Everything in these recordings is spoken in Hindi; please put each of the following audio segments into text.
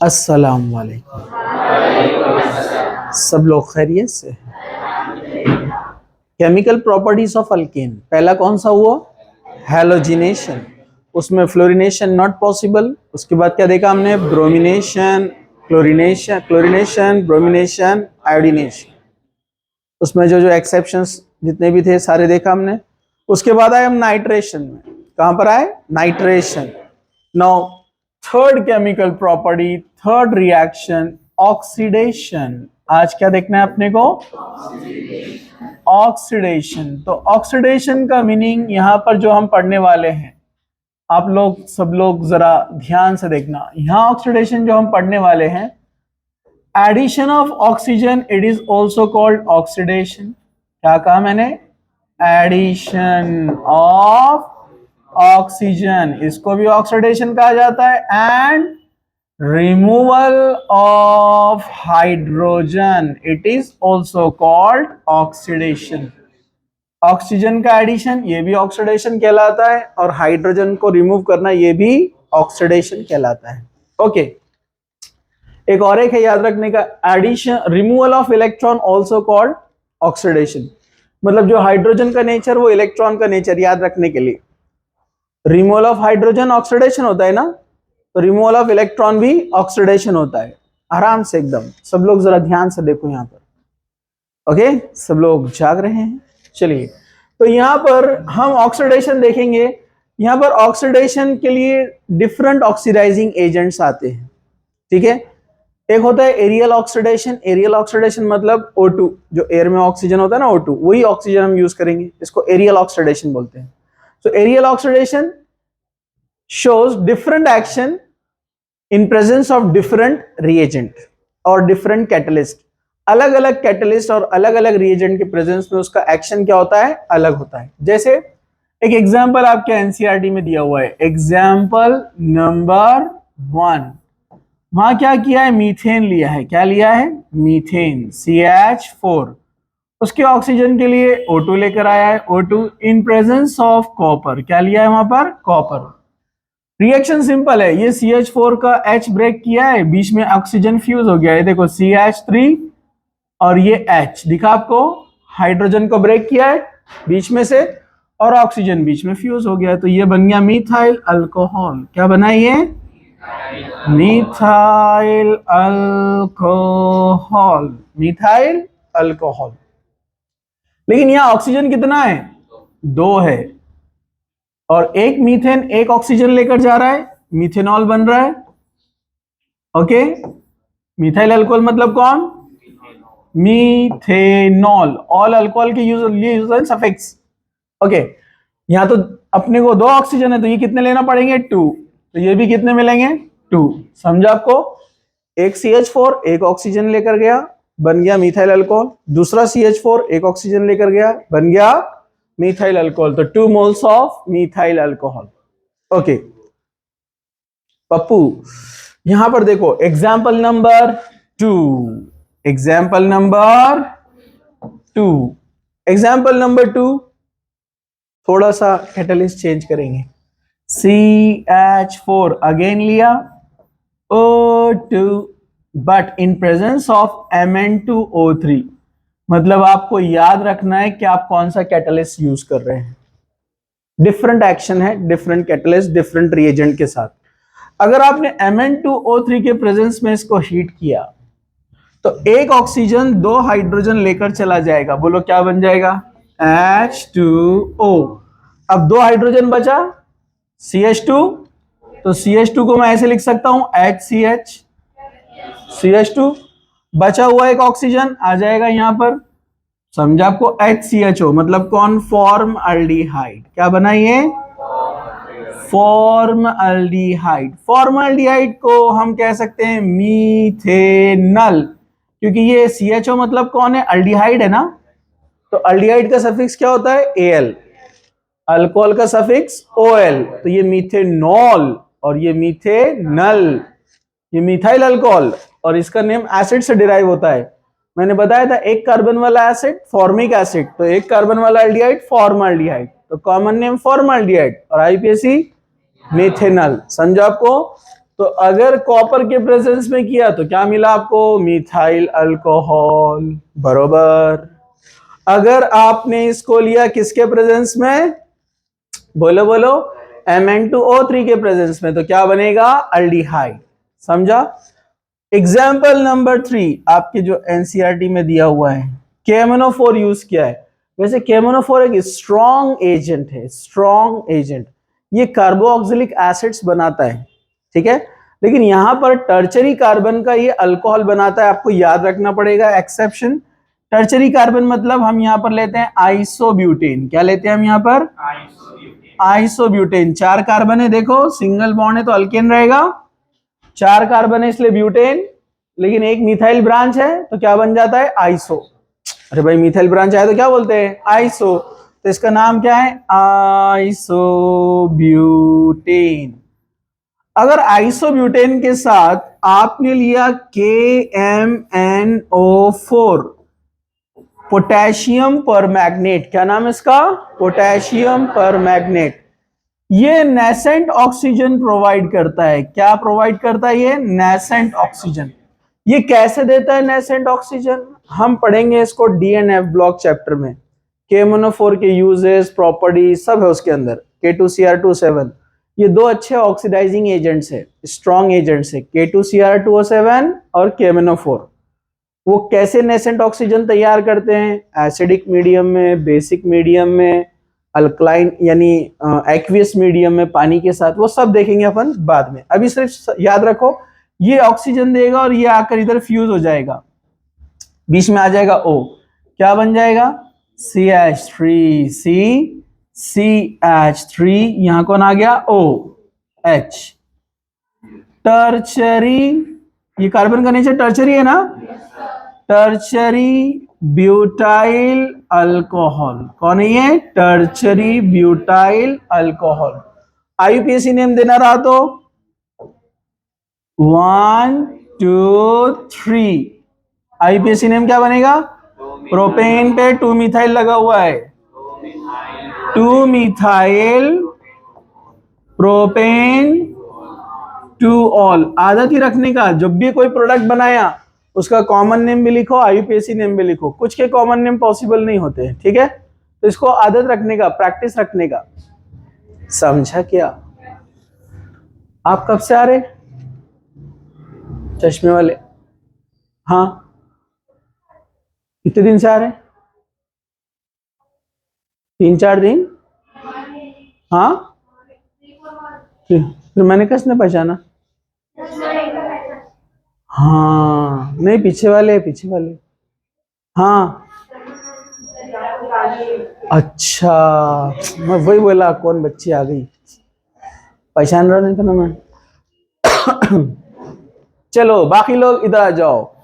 अस्सलाम वालेकुम। सब लोग खैरियत से? केमिकल प्रॉपर्टीज ऑफ अल्केन, पहला कौन सा हुआ? हैलोजिनेशन, उसमें फ्लोरिनेशन नॉट पॉसिबल। उसके बाद क्या देखा हमने? Bromination, chlorination, bromination, iodination. उसमें जो जो एक्सेप्शंस जितने भी थे सारे देखा हमने। उसके बाद आए हम नाइट्रेशन में। कहां पर आए? Nitration. Now third chemical property, third reaction, oxidation. आज क्या देखना है अपने को? ऑक्सीडेशन। तो ऑक्सीडेशन का मीनिंग यहां पर जो हम पढ़ने वाले हैं, आप लोग सब लोग जरा ध्यान से देखना। यहां ऑक्सीडेशन जो हम पढ़ने वाले हैं, addition of oxygen, it is also called oxidation. क्या कहा मैंने? एडिशन ऑफ ऑक्सीजन, इसको भी ऑक्सीडेशन कहा जाता है। And removal of hydrogen, it is also called oxidation. Oxygen का एडिशन, ये भी ऑक्सीडेशन कहलाता है, और हाइड्रोजन को रिमूव करना, ये भी ऑक्सीडेशन कहलाता है। ओके, एक और एक है याद रखने का, addition, removal of electron also called oxidation. मतलब जो हाइड्रोजन का नेचर वो इलेक्ट्रॉन का नेचर याद रखने के लिए, रिमूवल ऑफ हाइड्रोजन ऑक्सीडेशन होता है ना, तो रिमूवल ऑफ इलेक्ट्रॉन भी ऑक्सीडेशन होता है। आराम से एकदम सब लोग जरा ध्यान से देखो यहां पर। ओके, सब लोग जाग रहे हैं? चलिए, तो यहां पर हम ऑक्सीडेशन देखेंगे। यहां पर ऑक्सीडेशन के लिए डिफरेंट ऑक्सीडाइजिंग एजेंट्स आते हैं, ठीक है। एक होता है एरियल ऑक्सीडेशन। एरियल ऑक्सीडेशन मतलब O2, जो एयर में ऑक्सीजन होता है ना, O2, वही ऑक्सीजन हम यूज करेंगे, इसको एरियल ऑक्सीडेशन बोलते हैं। So aerial oxidation shows different action in presence of different reagent और different catalyst। अलग अलग कैटलिस्ट और अलग अलग रिएजेंट के प्रेजेंस में उसका एक्शन क्या होता है? अलग होता है। जैसे एक एग्जांपल आपके एनसीईआरटी में दिया हुआ है, एग्जांपल नंबर 1। वहां क्या किया है? मीथेन लिया है। क्या लिया है? Methane, CH4। उसके ऑक्सीजन के लिए O2 लेकर आया है। O2 in presence of copper, क्या लिया है वहां पर? कॉपर। रिएक्शन सिंपल है, ये CH4 का H ब्रेक किया है, बीच में ऑक्सीजन फ्यूज हो गया है। देखो CH3 और ये H दिखा आपको, हाइड्रोजन को ब्रेक किया है बीच में से, और ऑक्सीजन बीच में फ्यूज हो गया है, तो ये बन गया मिथाइल अल्कोहल। क्या बना ये? Methyl alcohol, methyl alcohol. लेकिन यहां ऑक्सीजन कितना है? 2 है, और एक मीथेन एक ऑक्सीजन लेकर जा रहा है, मिथेनॉल बन रहा है। ओके, मिथाइल अल्कोहल मतलब कौन? मीथेनॉल। ऑल अल्कोहल के यूज है सफिक्स। ओके, यहां तो अपने को 2 ऑक्सीजन है, तो ये कितने लेना पड़ेंगे? 2। तो ये भी कितने मिलेंगे? 2। समझा आपको? एक CH4 एक ऑक्सीजन लेकर गया, बन गया मिथाइल अल्कोहल। दूसरा CH4 एक ऑक्सीजन लेकर गया, बन गया मिथाइल अल्कोहल। तो 2 moles of methyl alcohol. Okay Pappu, यहां पर देखो example number 2। Example number 2, example number 2, थोड़ा सा कैटलिस्ट चेंज करेंगे। CH4 अगेन लिया, O2 but in presence of Mn2O3। मतलब आपको याद रखना है कि आप कौन सा कैटलिस्ट यूज कर रहे हैं। डिफरेंट एक्शन है, डिफरेंट कैटलिस्ट, डिफरेंट रिएजेंट के साथ। अगर आपने Mn2O3 के प्रेजेंस में इसको हीट किया, तो एक ऑक्सीजन 2 हाइड्रोजन लेकर चला जाएगा। बोलो क्या बन जाएगा? H2O। अब 2 हाइड्रोजन बचा, CH2, तो CH2 को मैं ऐसे लिख सकता हूं HCH, CH2। बचा हुआ एक ऑक्सीजन आ जाएगा यहां पर, समझा आपको? HCHO मतलब कौन? फॉर्मल्डिहाइड। क्या बना ये? फॉर्मल्डिहाइड। फॉर्मल्डिहाइड को हम कह सकते हैं मीथेनल, क्योंकि ये CHO मतलब कौन है? अल्डिहाइड है ना, तो अल्डिहाइड का सफिक्स क्या होता है? Al। अल्कोहल का सफिक्स OL, तो ये मीथेनॉल और ये मीथेनल। ये मिथाइल अल्कोहल, और इसका नेम एसिड से डिराइव होता है। मैंने बताया था एक कार्बन वाला एसिड फॉर्मिक एसिड, तो एक कार्बन वाला एल्डिहाइड फॉर्मल्डिहाइड, तो कॉमन नेम फॉर्मल्डिहाइड, और आईपीएसी मिथेनल। समझो आपको? तो अगर कॉपर के प्रेजेंस में किया तो क्या मिला आपको? मिथाइल अल्कोहल, बरोबर। अगर आपने इसको लिया किसके प्रेजेंस में? बोलो बोलो, Mn2O3 के प्रेजेंस में, तो क्या बनेगा? अल्डिहाइड। समझा? एग्जाम्पल नंबर 3 आपके जो एनसीईआरटी में दिया हुआ है, KMnO4 यूज किया है। वैसे KMnO4 एक स्ट्रॉन्ग एजेंट है, स्ट्रॉन्ग एजेंट, ये कार्बोक्सिलिक एसिड्स बनाता है, ठीक है। लेकिन यहां पर टर्चरी कार्बन का ये अल्कोहल बनाता है, आपको याद रखना पड़ेगा एक्सेप्शन। टर्चरी कार्बन मतलब हम यहां पर लेते हैं आइसोब्यूटेन। क्या लेते हैं हम यहां पर? आइसोब्यूटेन। 4 कार्बन है, देखो सिंगल बॉन्ड है तो अल्केन रहेगा, 4 कार्बन है इसलिए ब्यूटेन, लेकिन एक मिथाइल ब्रांच है तो क्या बन जाता है? आइसो। अरे भाई मिथाइल ब्रांच है तो क्या बोलते हैं? आइसो। तो इसका नाम क्या है? आइसोब्यूटेन। अगर आइसोब्यूटेन के साथ आपने लिया KMnO4, पोटेशियम परमैग्नेट, क्या नाम है इसका? पोटेशियम परमैग्नेट। ये नेसेंट ऑक्सीजन प्रोवाइड करता है। क्या प्रोवाइड करता है ये? Nascent oxygen. ये कैसे देता है नेसेंट ऑक्सीजन? हम पढ़ेंगे इसको DNF ब्लॉक चैप्टर में। KMnO4 के यूजेस, प्रॉपर्टी सब है उसके अंदर। K2Cr27, ये दो अच्छे ऑक्सीडाइजिंग एजेंट्स है, स्ट्रॉन्ग एजेंट्स है, K2Cr2O7 और KMnO4। वो कैसे नेसेंट ऑक्सीजन तैयार करते हैं? एसिडिक मीडियम में, बेसिक मीडियम में, अल्कलाइन यानी एक्वियस मीडियम में पानी के साथ, वो सब देखेंगे अपन बाद में। अभी सिर्फ याद रखो, ये ऑक्सीजन देगा और ये आकर इधर फ्यूज हो जाएगा, बीच में आ जाएगा O, क्या बन जाएगा? CH3, CH3, यहां कौन आ गया? OH। टर्चरी, ये कार्बन का नेचर टर्चरी है ना, टर्चरी ब्यूटाइल अल्कोहल। कौन है ये? Tertiary butyl alcohol. IUPAC name देना रहा तो 1 2 3, आईयूपीएसी नेम क्या बनेगा? प्रोपेन पे 2 मिथाइल लगा हुआ है, 2 मिथाइल प्रोपेन 2 ऑल। आदत ही रखने का, जब भी कोई प्रोडक्ट बनाया उसका कॉमन नेम भी लिखो, आईयूपीएसी नेम भी लिखो। कुछ के कॉमन नेम पॉसिबल नहीं होते, ठीक है। तो इसको आदत रखने का, प्रैक्टिस रखने का। समझा क्या? आप कब से आ रहे चश्मे वाले? हाँ, कितने दिन से आ रहे? 3-4 दिन। हाँ, फिर मैंने किसने पहचाना? हाँ, नहीं पीछे वाले, पीछे वाले। हाँ, अच्छा, मैं वही बोला कौन बच्ची आ गई, पहचान रहा नहीं था ना मैं। चलो बाकी लोग इधर आ जाओ,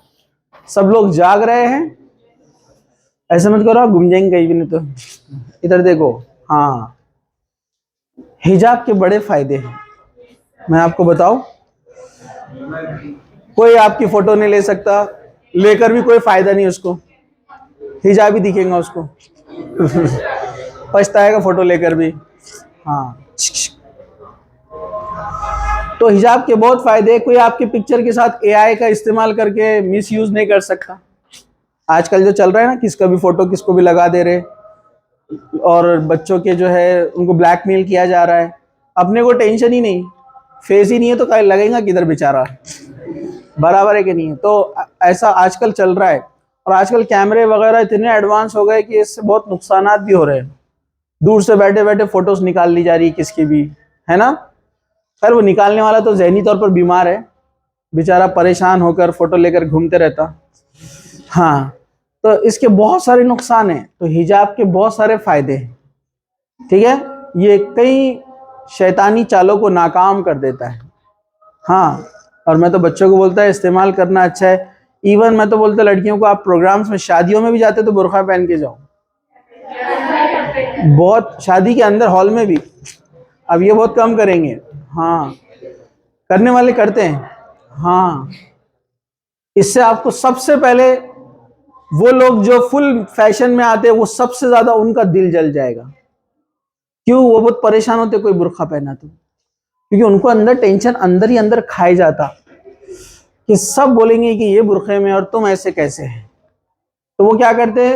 सब लोग जाग रहे हैं, ऐसे मत करो घूम जाएंगे कहीं भी, नहीं तो इधर देखो। हाँ, हिजाब के बड़े फायदे हैं, मैं आपको बताऊं। कोई आपकी फोटो नहीं ले सकता, लेकर भी कोई फायदा नहीं उसको, हिजाब ही दिखेगा उसको। पछताएगा फोटो लेकर भी। हाँ, तो हिजाब के बहुत फायदे। कोई आपके पिक्चर के साथ एआई का इस्तेमाल करके मिस यूज नहीं कर सकता। आजकल जो चल रहा है ना, किसका भी फोटो किसको भी लगा दे रहे, और बच्चों के जो है उनको ब्लैकमेल किया जा रहा है। अपने को टेंशन ही नहीं, फेस ही नहीं है तो क्या लगेगा किधर बेचारा, बराबर है कि नहीं है। तो ऐसा आजकल चल रहा है, और आजकल कैमरे वगैरह इतने एडवांस हो गए कि इससे बहुत नुकसानात भी हो रहे हैं। दूर से बैठे बैठे फोटोज निकाल ली जा रही है किसकी भी, है ना। खैर वो निकालने वाला तो ज़हनी तौर पर बीमार है, बेचारा परेशान होकर फोटो लेकर घूमते रहता। हाँ, तो इसके बहुत सारे नुकसान हैं, तो हिजाब के बहुत सारे फायदे हैं, ठीक है। ये कई शैतानी चालों को नाकाम कर देता है। हाँ, और मैं तो बच्चों को बोलता है इस्तेमाल करना अच्छा है। इवन मैं तो बोलता लड़कियों को, आप प्रोग्राम्स में शादियों में भी जाते तो बुर्का पहन के जाओ, बहुत शादी के अंदर हॉल में भी। अब ये बहुत कम करेंगे, हाँ, करने वाले करते हैं। हाँ, इससे आपको सबसे पहले वो लोग जो फुल फैशन में आते हैं, वो सबसे ज्यादा उनका दिल जल जाएगा। क्यों? वो बहुत परेशान होते कोई बुर्का पहना तो, क्योंकि उनको अंदर टेंशन अंदर ही अंदर खाए जाता कि सब बोलेंगे कि ये बुरखे में और तुम ऐसे कैसे हैं। तो वो क्या करते,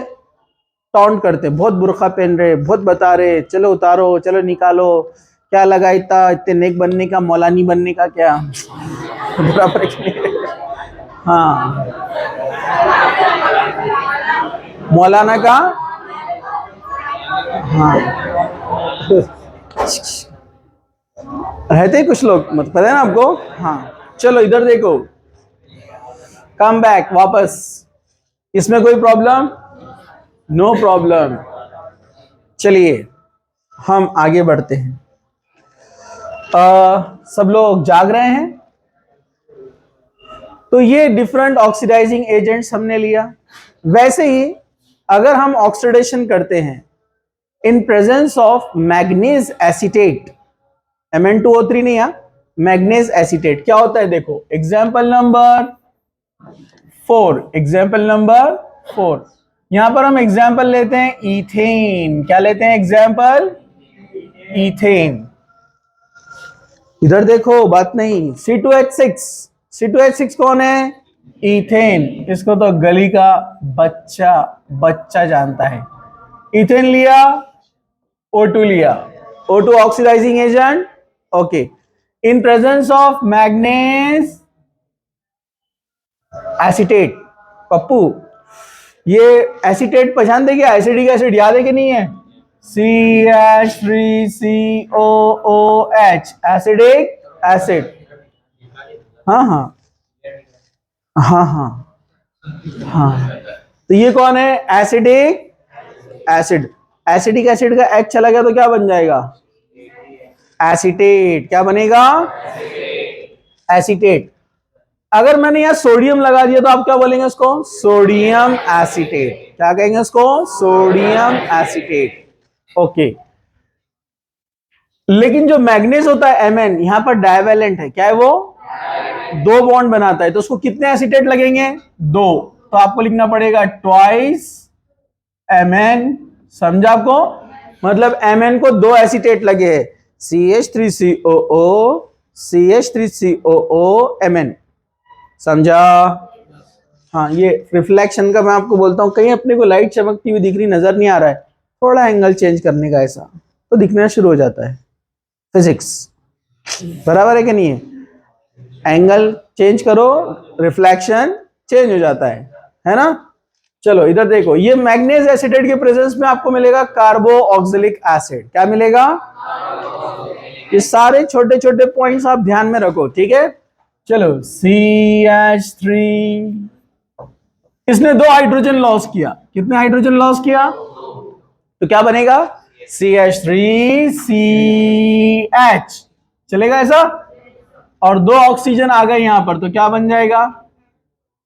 टॉन्ट करते, बहुत बुरखा पहन रहे, बहुत बता रहे, चलो उतारो, चलो निकालो, क्या लगा इतने नेक बनने का, मौलानी बनने का क्या बराबर हाँ, मौलाना का हाँ रहते कुछ लोग, मत पता है ना आपको। हाँ चलो इधर देखो, कम बैक वापस, इसमें कोई प्रॉब्लम, नो प्रॉब्लम। चलिए हम आगे बढ़ते हैं। सब लोग जाग रहे हैं। तो ये डिफरेंट ऑक्सीडाइजिंग एजेंट्स हमने लिया। वैसे ही अगर हम ऑक्सीडेशन करते हैं इन presence of manganese acetate, Mn2O3 नहीं है, मैग्नीज एसीटेट, क्या होता है देखो, एग्जाम्पल नंबर 4, यहां पर हम एग्जाम्पल लेते हैं इथेन। क्या लेते हैं एग्जाम्पल, इथेन। इधर देखो, बात नहीं, C2H6 कौन है, इथेन। इसको तो गली का बच्चा जानता है। इथेन लिया, O2 लिया, O2 oxidizing agent, okay. In presence of manganese acetate, Pappu ये एसीटेट पहचान देगी, एसिडिक एसिड याद है कि नहीं है, CH3COOH, एसिडिक एसिड। हाँ, तो ये कौन है, एसिडिक एसिड। एसिडिक एसिड का H चला गया तो क्या बन जाएगा, एसीटेट। क्या बनेगा, एसीटेट। अगर मैंने यहां सोडियम लगा दिया तो आप क्या बोलेंगे उसको, सोडियम एसीटेट। क्या कहेंगे उसको, सोडियम एसीटेट, ओके। लेकिन जो मैग्नीज होता है Mn, यहां पर डायवेलेंट है, क्या है वो, 2 बॉन्ड बनाता है, तो उसको कितने एसीटेट लगेंगे, 2। तो आपको लिखना पड़ेगा ट्वाइस Mn। समझा आपको, मतलब Mn को 2 एसीटेट लगे हैं, CH3COO, CH3COO Mn। समझा, हाँ। ये रिफ्लेक्शन का मैं आपको बोलता हूं, कहीं अपने को लाइट चमकती हुई दिख रही, नजर नहीं आ रहा है, थोड़ा एंगल चेंज करने का, ऐसा तो दिखना शुरू हो जाता है। फिजिक्स बराबर है कि नहीं है, एंगल चेंज करो, रिफ्लेक्शन चेंज हो जाता है ना। चलो इधर देखो, ये मैग्नीज एसीटेट के प्रेजेंस में आपको मिलेगा कार्बो ऑक्सिलिक एसिड। क्या मिलेगा, ये सारे छोटे छोटे पॉइंट्स आप ध्यान में रखो, ठीक है। चलो CH3, इसने 2 हाइड्रोजन लॉस किया, कितने हाइड्रोजन लॉस किया, तो क्या बनेगा, CH3CH, चलेगा ऐसा, और 2 ऑक्सीजन आ गए यहां पर, तो क्या बन जाएगा,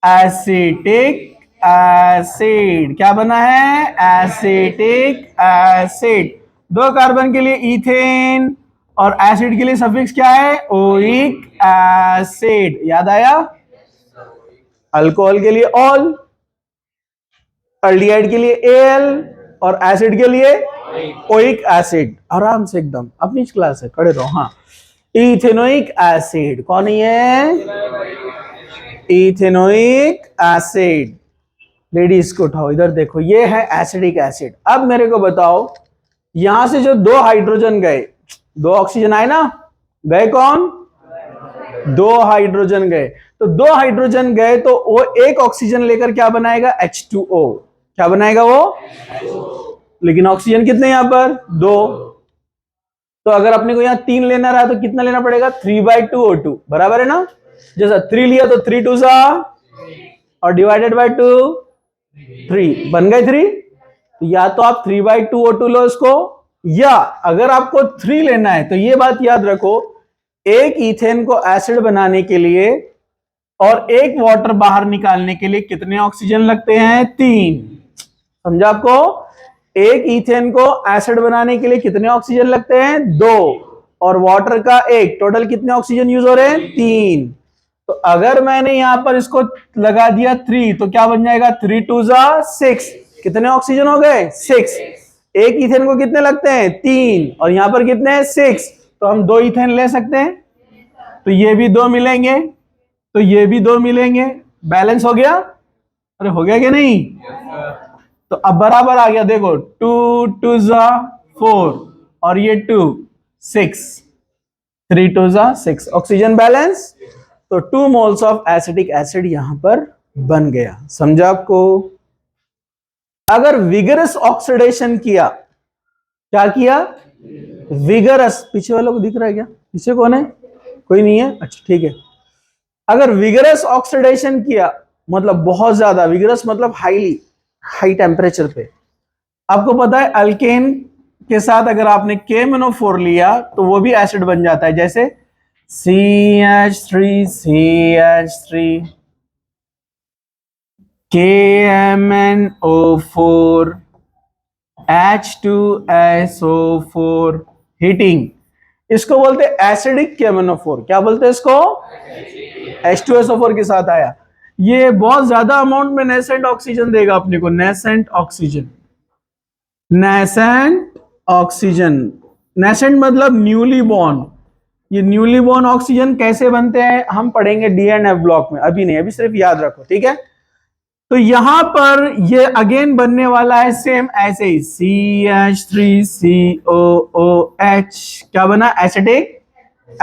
एसिटिक एसिड। क्या बना है, एसिटिक एसिड। 2 कार्बन के लिए इथेन और एसिड के लिए सफिक्स क्या है, ओइक एसिड। याद आया, अल्कोहल के लिए ऑल, एल्डिहाइड के लिए एल, और एसिड के लिए ओइक एसिड। आराम से एकदम, अपनी क्लास है, खड़े रहो। हाँ, इथेनोइक एसिड, कौन है ये, इथेनोइक एसिड। लेडीज को उठाओ, इधर देखो, ये है एसिडिक एसिड। अब मेरे को बताओ, यहां से जो 2 हाइड्रोजन गए, 2 ऑक्सीजन आए ना, गए कौन, 2 हाइड्रोजन गए, तो 2 हाइड्रोजन गए तो वो 1 ऑक्सीजन लेकर क्या बनाएगा, H2O। क्या बनाएगा वो, लेकिन ऑक्सीजन कितने यहां पर, 2। तो अगर अपने को यहां 3 लेना रहा तो कितना लेना पड़ेगा, 3/2 O2, बराबर है ना। जैसा 3 लिया तो 3 2 सा, और डिवाइडेड बाय 2 3, बन गए 3। या तो आप 3/2 O2 लो इसको, या अगर आपको 3 लेना है तो ये बात याद रखो, एक इथेन को एसिड बनाने के लिए और एक वाटर बाहर निकालने के लिए कितने ऑक्सीजन लगते हैं, 3। समझा आपको, एक इथेन को एसिड बनाने के लिए कितने ऑक्सीजन लगते हैं, 2, और वाटर का 1, टोटल कितने ऑक्सीजन यूज हो रहे हैं, 3। तो अगर मैंने यहां पर इसको लगा दिया 3, तो क्या बन जाएगा, 3 2 6, कितने ऑक्सीजन हो गए, 6। एक इथेन को कितने लगते हैं, 3, और यहां पर कितने हैं, 6। तो हम 2 इथेन ले सकते हैं, तो ये भी 2 मिलेंगे, तो ये भी 2 मिलेंगे, बैलेंस हो गया। अरे हो गया कि नहीं? तो अब बराबर आ गया, देखो 2 2 जा 4 और ये 2 6, 3 2 जा 6, ऑक्सीजन बैलेंस। तो 2 मोल्स ऑफ एसिटिक एसिड यहां पर बन गया। समझा आपको? अगर विगरस ऑक्सीडेशन किया, क्या किया? विगरस, पीछे वालों को दिख रहा है क्या? पीछे कौन है? कोई नहीं है, अच्छा ठीक है। अगर विगरस ऑक्सीडेशन किया मतलब बहुत ज्यादा, विगरस मतलब हाई टेम्परेचर पे। आपको पता है अल्केन के साथ अगर आपने KMnO4 लिया तो वो भी एसिड बन जाता है, जैसे CH3CH3 KMnO4 H2SO4 हीटिंग, इसको बोलते हैं एसिडिक KMnO4। क्या बोलते हैं इसको? H2SO4 के साथ आया, ये बहुत ज्यादा अमाउंट में नेसेंट ऑक्सीजन देगा अपने को। Nascent oxygen, nascent oxygen, nascent मतलब न्यूली बॉर्न। ये न्यूली बॉर्न ऑक्सीजन कैसे बनते हैं हम पढ़ेंगे DNF ब्लॉक में, अभी नहीं, अभी सिर्फ याद रखो, ठीक है? तो यहां पर ये अगेन बनने वाला है सेम ऐसे ही, CH3COOH, क्या बना? Acetic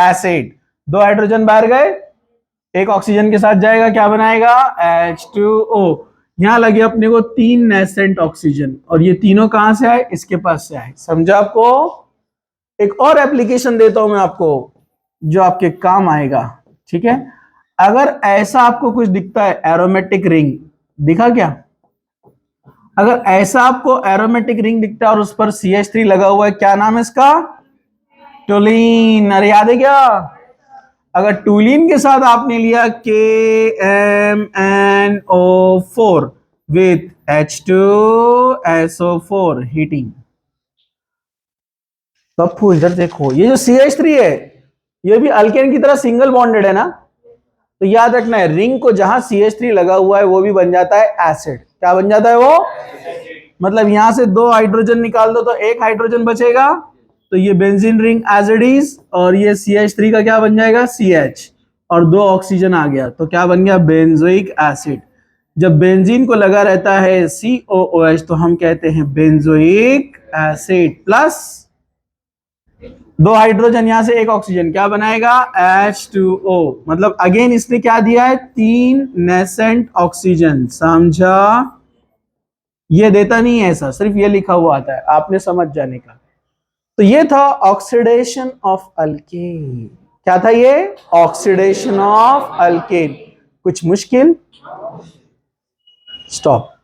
acid. 2 हाइड्रोजन बाहर गए, एक ऑक्सीजन के साथ जाएगा, क्या बनाएगा? H2O। यहां लगे अपने को 3 नेसेंट ऑक्सीजन, और ये तीनों कहां से आए? इसके पास से आए। समझा आपको? एक और एप्लीकेशन देता हूं मैं आपको जो आपके काम आएगा, ठीक है? अगर ऐसा आपको कुछ दिखता है, एरोमेटिक रिंग दिखा क्या? अगर ऐसा आपको एरोमेटिक रिंग दिखता है और उस पर CH3 लगा हुआ है, क्या नाम है इसका? टोलीन। अरे याद है क्या? अगर टूलिन के साथ आपने लिया KMnO4 विथ H2SO4 हीटिंग, तो अब इधर देखो, ये जो CH3 है ये भी अल्केन की तरह सिंगल बॉन्डेड है ना, तो याद रखना है रिंग को जहां CH3 लगा हुआ है वो भी बन जाता है एसिड। क्या बन जाता है वो? मतलब यहां से 2 हाइड्रोजन निकाल दो तो 1 हाइड्रोजन बचेगा, तो ये benzene ring as it is, और ये CH3 का क्या बन जाएगा? CH, और 2 ऑक्सीजन आ गया, तो क्या बन गया? Benzoic acid. जब बेंजीन को लगा रहता है COOH तो हम कहते हैं बेंजोइक एसिड, प्लस 2 हाइड्रोजन यहां से 1 ऑक्सीजन, क्या बनाएगा? H2O। मतलब अगेन इसने क्या दिया है? 3 नेसेंट ऑक्सीजन। समझा? ये देता नहीं है ऐसा, सिर्फ ये लिखा हुआ आता है, आपने समझ जाने का। तो ये था ऑक्सीडेशन ऑफ अल्केन। क्या था ये? Oxidation of alkane. कुछ मुश्किल? स्टॉप।